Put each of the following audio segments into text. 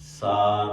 7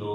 2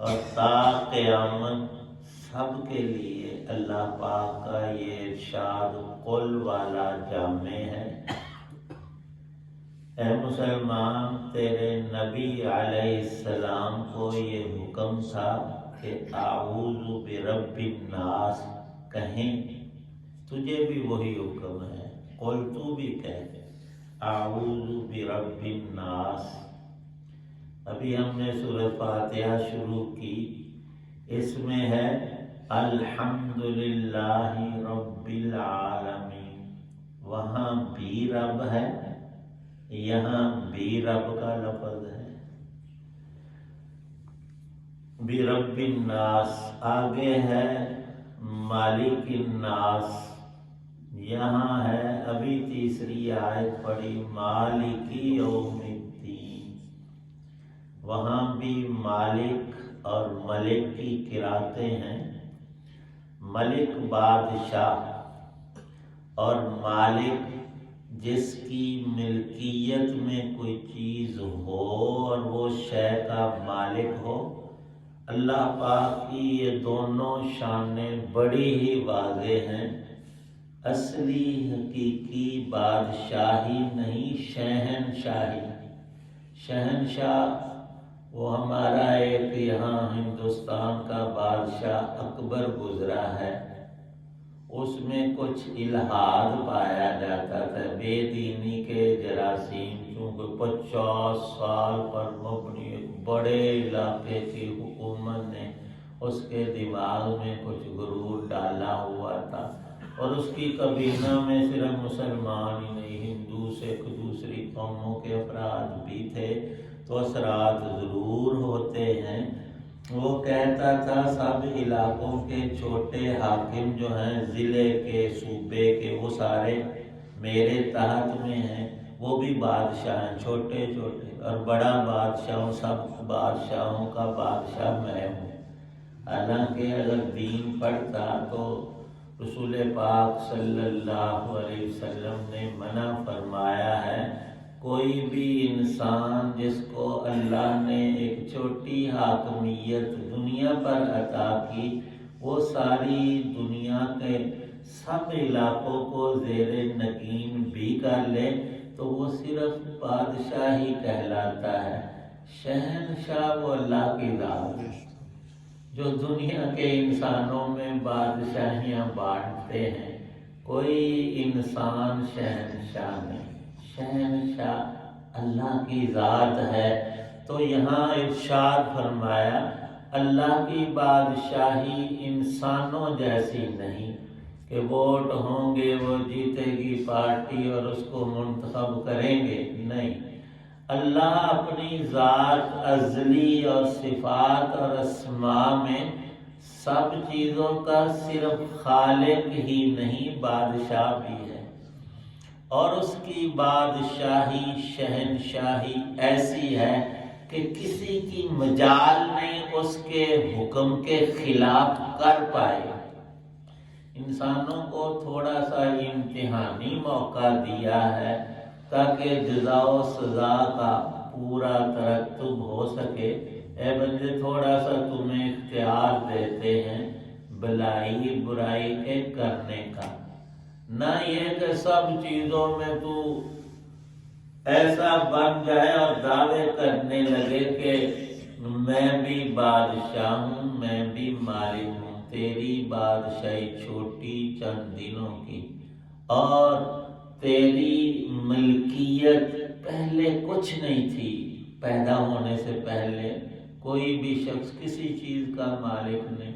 اور تا قیامت سب کے لیے اللہ پاک کا یہ ارشاد قل والا جامع ہے۔ اے مسلمان، تیرے نبی علیہ السلام کو یہ حکم تھا کہ اعوذ برب الناس کہیں، تجھے بھی وہی حکم ہے، قل تو بھی کہہ اعوذ برب الناس۔ ابھی ہم نے سورۃ فاتحہ شروع کی، اس میں ہے الحمدللہ رب العالمین، وہاں بھی رب ہے، یہاں بھی رب کا لفظ ہے۔ برب الناس آگے ہے مالک الناس، یہاں ہے ابھی تیسری آیت پڑھی مالک یوم الدین، وہاں بھی مالک اور ملک کی قراتیں ہیں۔ ملک بادشاہ اور مالک جس کی ملکیت میں کوئی چیز ہو اور وہ شے کا مالک ہو۔ اللہ پاک کی یہ دونوں شانیں بڑی ہی واضح ہیں۔ اصلی حقیقی بادشاہی نہیں، شہنشاہی۔ شہنشاہ وہ ہمارا ایک یہاں ہندوستان کا بادشاہ اکبر گزرا ہے، اس میں کچھ الحاد پایا جاتا تھا، بے دینی کے جراثیم، چونکہ 50 سال پر مبنی ایک بڑے علاقے کی حکومت نے اس کے دماغ میں کچھ غرور ڈالا ہوا تھا، اور اس کی کابینہ میں صرف مسلمان ہی نہیں، ہندو سکھ دوسری قوموں کے افراد بھی تھے، تو اثرات ضرور ہوتے ہیں۔ وہ کہتا تھا سب علاقوں کے چھوٹے حاکم جو ہیں، ضلع کے، صوبے کے، وہ سارے میرے تحت میں ہیں، وہ بھی بادشاہ ہیں، چھوٹے چھوٹے اور بڑا بادشاہ، سب بادشاہوں کا بادشاہ میں ہوں۔ حالانکہ اگر دین پڑھتا تو رسول پاک صلی اللہ علیہ وسلم نے منع فرمایا ہے، کوئی بھی انسان جس کو اللہ نے ایک چھوٹی حاکمیت دنیا پر عطا کی، وہ ساری دنیا کے سب علاقوں کو زیر نگین بھی کر لے تو وہ صرف بادشاہ ہی کہلاتا ہے۔ شہنشاہ وہ اللہ کی ذات ہے جو دنیا کے انسانوں میں بادشاہیاں بانٹتے ہیں، کوئی انسان شہنشاہ نہیں، شہنشاہ اللہ کی ذات ہے۔ تو یہاں ارشاد فرمایا اللہ کی بادشاہی انسانوں جیسی نہیں کہ ووٹ ہوں گے، وہ جیتے گی پارٹی اور اس کو منتخب کریں گے، نہیں۔ اللہ اپنی ذات ازلی اور صفات اور اسماء میں سب چیزوں کا صرف خالق ہی نہیں، بادشاہ بھی ہے، اور اس کی بادشاہی شہنشاہی ایسی ہے کہ کسی کی مجال نہیں اس کے حکم کے خلاف کر پائے۔ انسانوں کو تھوڑا سا امتحانی موقع دیا ہے تاکہ جزا و سزا کا پورا ترتب ہو سکے۔ اے بندے، تھوڑا سا تمہیں اختیار دیتے ہیں بھلائی برائی کے کرنے کا، نہ یہ کہ سب چیزوں میں تو ایسا بن جائے اور دعوے کرنے لگے کہ میں بھی بادشاہ ہوں، میں بھی مالک ہوں۔ تیری بادشاہی چھوٹی چند دنوں کی، اور تیری ملکیت پہلے کچھ نہیں تھی، پیدا ہونے سے پہلے کوئی بھی شخص کسی چیز کا مالک نہیں،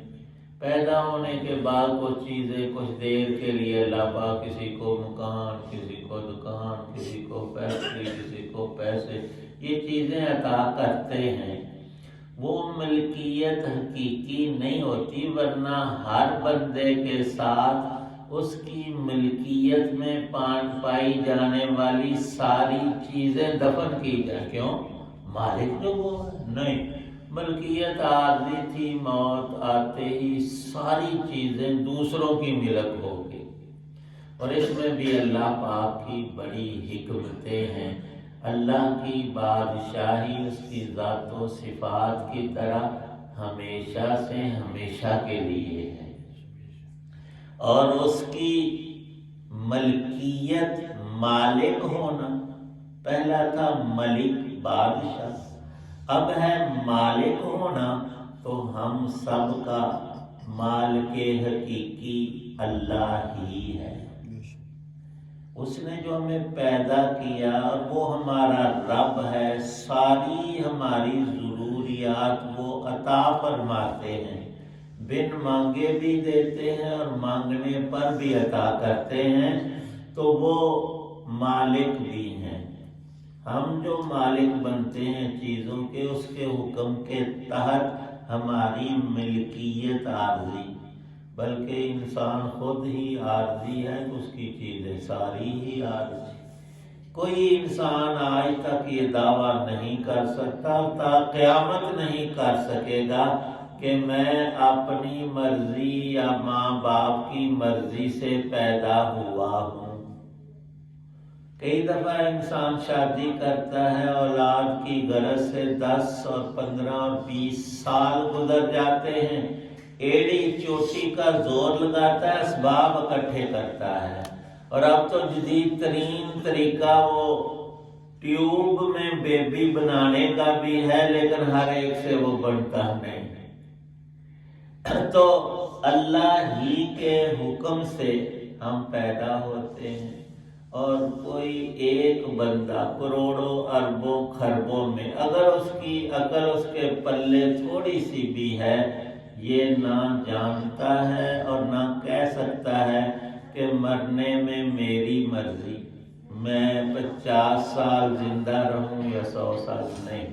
پیدا ہونے کے بعد کچھ چیزیں کچھ دیر کے لیے اللہ پاک کسی کو مکان، کسی کو دکان، کسی کو فیکٹری، کسی کو پیسے، یہ چیزیں عطا کرتے ہیں، وہ ملکیت حقیقی نہیں ہوتی، ورنہ ہر بندے کے ساتھ اس کی ملکیت میں پائی جانے والی ساری چیزیں دفن کی جائیں۔ کیوں؟ مالک جو وہ نہیں، ملکیت عارضی تھی، موت آتے ہی ساری چیزیں دوسروں کی ملک ہوگی، اور اس میں بھی اللہ پاک کی بڑی حکمتیں ہیں۔ اللہ کی بادشاہی اس کی ذات و صفات کی طرح ہمیشہ سے ہمیشہ کے لیے ہے، اور اس کی ملکیت مالک ہونا، پہلا تھا ملک بادشاہ، اب ہے مالک ہونا، تو ہم سب کا مالک حقیقی اللہ ہی ہے۔ اس نے جو ہمیں پیدا کیا وہ ہمارا رب ہے، ساری ہماری ضروریات وہ عطا فرماتے ہیں، بن مانگے بھی دیتے ہیں اور مانگنے پر بھی عطا کرتے ہیں، تو وہ مالک بھی ہیں۔ ہم جو مالک بنتے ہیں چیزوں کے، اس کے حکم کے تحت ہماری ملکیت عارضی، بلکہ انسان خود ہی عارضی ہے تو اس کی چیزیں ساری ہی عارضی۔ کوئی انسان آج تک یہ دعویٰ نہیں کر سکتا، تا قیامت نہیں کر سکے گا کہ میں اپنی مرضی یا ماں باپ کی مرضی سے پیدا ہوا ہوں۔ کئی دفعہ انسان شادی کرتا ہے، اولاد کی غرض سے 10 اور 15 اور 20 سال گزر جاتے ہیں، ایڑی چوٹی کا زور لگاتا ہے، اسباب اکٹھے کرتا ہے، اور اب تو جدید ترین طریقہ وہ ٹیوب میں بیبی بنانے کا بھی ہے، لیکن ہر ایک سے وہ بنتا نہیں۔ تو اللہ ہی کے حکم سے ہم پیدا ہوتے ہیں، اور کوئی ایک بندہ کروڑوں اربوں خربوں میں اگر اس کی عقل اس کے پلے تھوڑی سی بھی ہے، یہ نہ جانتا ہے اور نہ کہہ سکتا ہے کہ مرنے میں میری مرضی، میں 50 سال زندہ رہوں یا 100 سال نہیں۔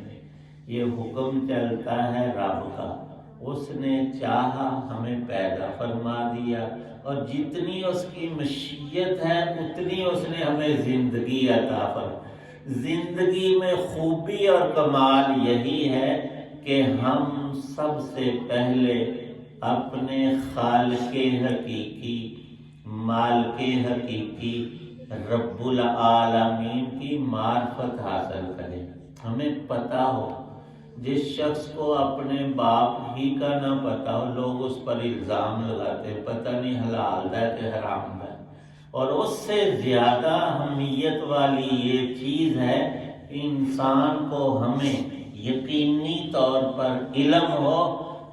یہ حکم چلتا ہے رب کا، اس نے چاہا ہمیں پیدا فرما دیا، اور جتنی اس کی مشیت ہے اتنی اس نے ہمیں زندگی عطا فرمائی۔ زندگی میں خوبی اور کمال یہی ہے کہ ہم سب سے پہلے اپنے خالق حقیقی، مالک حقیقی، رب العالمین کی معرفت حاصل کریں۔ ہمیں پتہ ہو، جس شخص کو اپنے باپ ہی کا نہ پتا ہو، لوگ اس پر الزام لگاتے ہیں پتہ نہیں حلال ہے کہ حرام ہے، اور اس سے زیادہ اہمیت والی یہ چیز ہے کہ انسان کو ہمیں یقینی طور پر علم ہو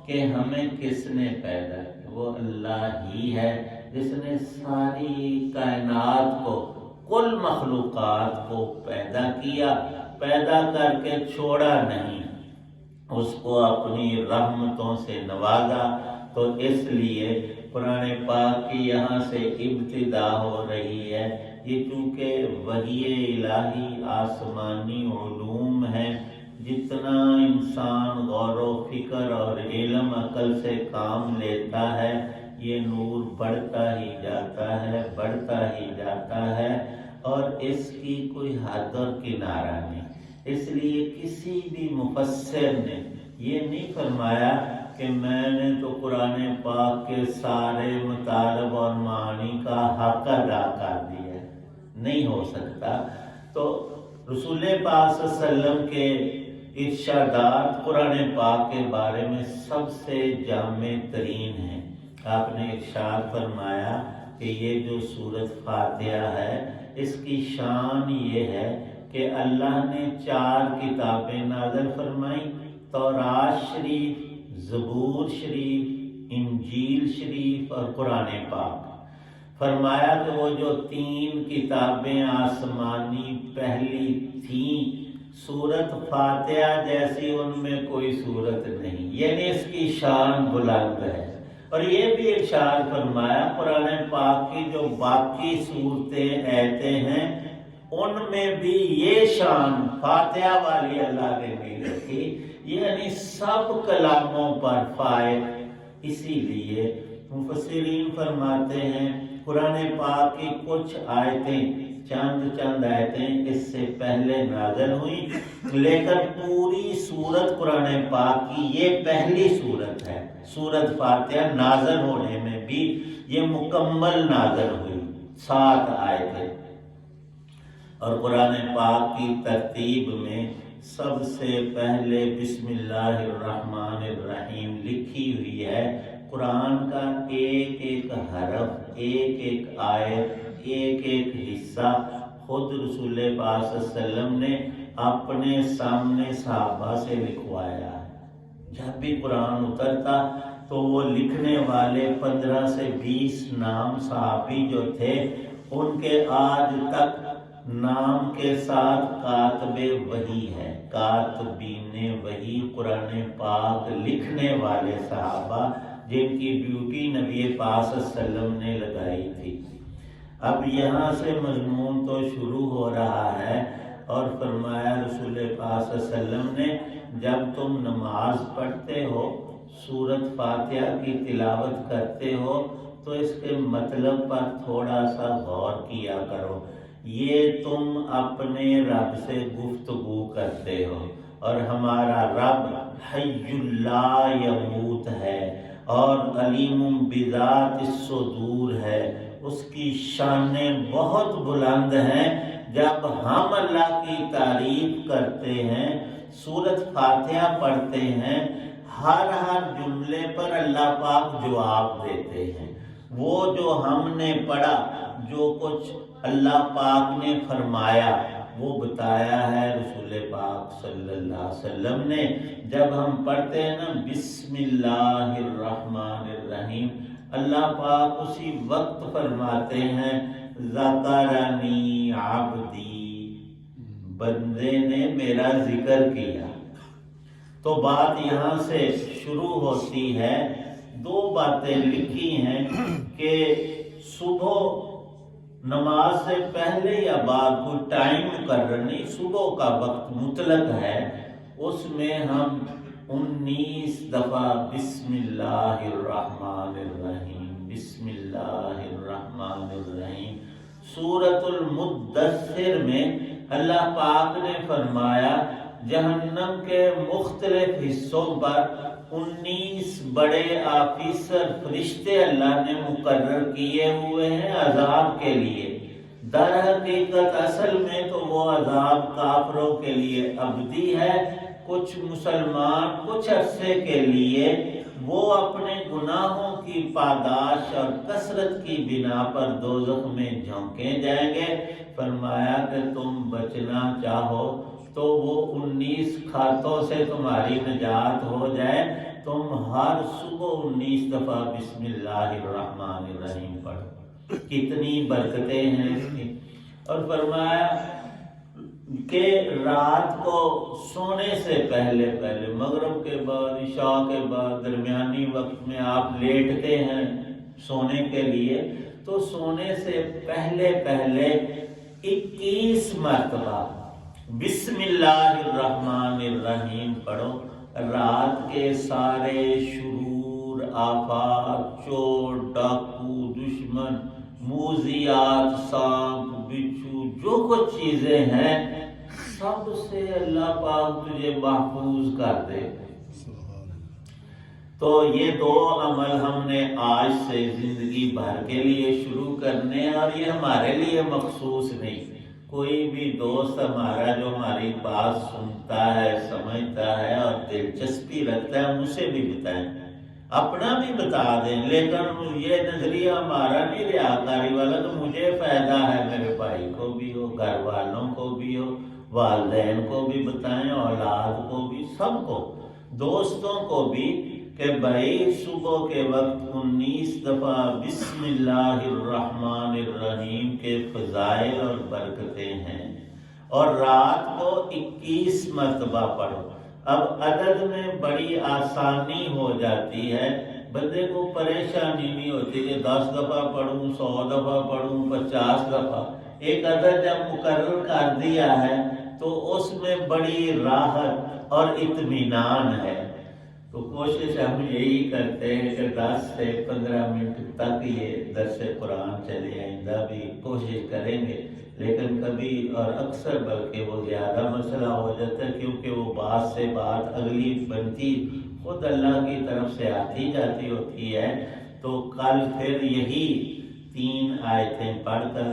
کہ ہمیں کس نے پیدا کیا۔ وہ اللہ ہی ہے جس نے ساری کائنات کو، کل مخلوقات کو پیدا کیا، پیدا کر کے چھوڑا نہیں، اس کو اپنی رحمتوں سے نوازا۔ تو اس لیے قرآن پاک کی یہاں سے ابتدا ہو رہی ہے۔ یہ چونکہ وحی الہی آسمانی علوم ہے، جتنا انسان غور و فکر اور علم عقل سے کام لیتا ہے، یہ نور بڑھتا ہی جاتا ہے، بڑھتا ہی جاتا ہے، اور اس کی کوئی حد اور کنارہ نہیں۔ اس لیے کسی بھی مفسر نے یہ نہیں فرمایا کہ میں نے تو قرآن پاک کے سارے مطالب اور معنی کا حق ادا کر دیا ہے، نہیں ہو سکتا۔ تو رسول پاک صلی اللہ علیہ وسلم کے ارشادات قرآن پاک کے بارے میں سب سے جامع ترین ہیں۔ آپ نے ارشاد فرمایا کہ یہ جو سورۃ فاتحہ ہے، اس کی شان یہ ہے کہ اللہ نے 4 کتابیں نازل فرمائیں، تورات شریف، زبور شریف، انجیل شریف اور قرآن پاک۔ فرمایا کہ وہ جو 3 کتابیں آسمانی پہلی تھیں، سورۃ فاتحہ جیسی ان میں کوئی سورت نہیں، یعنی اس کی شان بلند ہے۔ اور یہ بھی ارشاد فرمایا قرآن پاک کی جو باقی صورتیں آیتیں ہیں، ان میں بھی یہ شان فاتحہ والی اللہ نے نہیں رکھی، یعنی سب کلاموں پر فائق۔ اسی لیے مفسرین فرماتے ہیں قرآن پاک کی کچھ آیتیں، چند آیتیں اس سے پہلے نازل ہوئی، لیکن پوری سورت قرآن پاک کی یہ پہلی سورت ہے۔ سورت فاتحہ نازل ہونے میں بھی یہ مکمل نازل ہوئی، 7 آیتیں۔ اور قرآن پاک کی ترتیب میں سب سے پہلے بسم اللہ الرحمن الرحیم لکھی ہوئی ہے۔ قرآن کا ایک ایک حرف، ایک ایک آیت، ایک ایک حصہ خود رسول پاک صلی اللہ علیہ وسلم نے اپنے سامنے صحابہ سے لکھوایا ہے۔ جب بھی قرآن اترتا تو وہ لکھنے والے 15 سے 20 نام صحابی جو تھے ان کے آج تک نام کے ساتھ کاتب وحی ہے، کاتبین وحی، قرآن پاک لکھنے والے صحابہ جن کی ڈیوٹی نبی پاک صلی اللہ علیہ وسلم نے لگائی تھی۔ اب یہاں سے مضمون تو شروع ہو رہا ہے اور فرمایا رسول پاک صلی اللہ علیہ وسلم نے جب تم نماز پڑھتے ہو، سورۃ فاتحہ کی تلاوت کرتے ہو تو اس کے مطلب پر تھوڑا سا غور کیا کرو۔ یہ تم اپنے رب سے گفتگو کرتے ہو اور ہمارا رب حی لا یموت ہے اور علیم بذات الصدور ہے، اس کی شانیں بہت بلند ہیں۔ جب ہم اللہ کی تعریف کرتے ہیں، سورۃ فاتحہ پڑھتے ہیں، ہر جملے پر اللہ پاک جواب دیتے ہیں۔ وہ جو ہم نے پڑھا، جو کچھ اللہ پاک نے فرمایا وہ بتایا ہے رسول پاک صلی اللہ علیہ وسلم نے۔ جب ہم پڑھتے ہیں نا بسم اللہ الرحمن الرحیم، اللہ پاک اسی وقت فرماتے ہیں ذکرنی عبدی، بندے نے میرا ذکر کیا۔ تو بات یہاں سے شروع ہوتی ہے۔ دو باتیں لکھی ہیں کہ صبح نماز سے پہلے یا بعد کوئی ٹائم مقرر نہیں، صبح کا وقت مطلق ہے، اس میں ہم 19 دفعہ بسم اللہ الرحمن الرحیم، بسم اللہ الرحمن الرحیم۔ سورۃ المدثر میں اللہ پاک نے فرمایا جہنم کے مختلف حصوں پر 19 بڑے آفیسر فرشتے اللہ نے مقرر کیے ہوئے ہیں عذاب کے لیے۔ در حقیقت اصل میں تو وہ عذاب کافروں کے لیے ابدی ہے، کچھ مسلمان کچھ عرصے کے لیے وہ اپنے گناہوں کی پاداش اور کثرت کی بنا پر دوزخ میں جھونکے جائیں گے۔ فرمایا کہ تم بچنا چاہو تو وہ 19 کھاتوں سے تمہاری نجات ہو جائے، تم ہر صبح 19 دفعہ بسم اللہ الرحمن الرحیم پڑھو۔ کتنی برکتیں ہیں اس کی۔ اور فرمایا کہ رات کو سونے سے پہلے مغرب کے بعد، عشاء کے بعد، درمیانی وقت میں آپ لیٹتے ہیں سونے کے لیے، تو سونے سے پہلے 21 مرتبہ بسم اللہ الرحمن الرحیم پڑھو۔ رات کے سارے شرور، آفات، چور، ڈاکو، دشمن، موذیات، سانپ، بچھو، جو کچھ چیزیں ہیں سب سے اللہ پاک تجھے محفوظ کر دے۔ تو یہ 2 عمل ہم نے آج سے زندگی بھر کے لیے شروع کرنے، اور یہ ہمارے لیے مخصوص نہیں، کوئی بھی دوست ہمارا جو ہماری بات سنتا ہے، سمجھتا ہے اور دلچسپی رکھتا ہے، مجھ سے بھی بتائیں، اپنا بھی بتا دیں، لیکن یہ نظریہ ہمارا نہیں ریاکاری والا تو مجھے فائدہ ہے، میرے بھائی کو بھی ہو، گھر والوں کو بھی ہو، والدین کو بھی بتائیں، اولاد کو بھی، سب کو، دوستوں کو بھی، کہ بھائی صبح کے وقت 19 دفعہ بسم اللہ الرحمن الرحیم کے فضائل اور برکتیں ہیں، اور رات کو 21 مرتبہ پڑھو۔ اب عدد میں بڑی آسانی ہو جاتی ہے، بندے کو پریشانی نہیں ہوتی کہ 10 دفعہ پڑھوں، 100 دفعہ پڑھوں، 50 دفعہ۔ ایک عدد جب مقرر کر دیا ہے تو اس میں بڑی راحت اور اطمینان ہے۔ تو کوشش ہم یہی کرتے ہیں کہ 10 سے 15 منٹ تک یہ درس قرآن چلے، آئندہ بھی کوشش کریں گے، لیکن کبھی اور اکثر بلکہ وہ زیادہ مسئلہ ہو جاتا ہے، کیونکہ وہ بات سے بات اگلی بنتی خود اللہ کی طرف سے آتی جاتی ہوتی ہے۔ تو کل پھر یہی 3 آیتیں پڑھ کر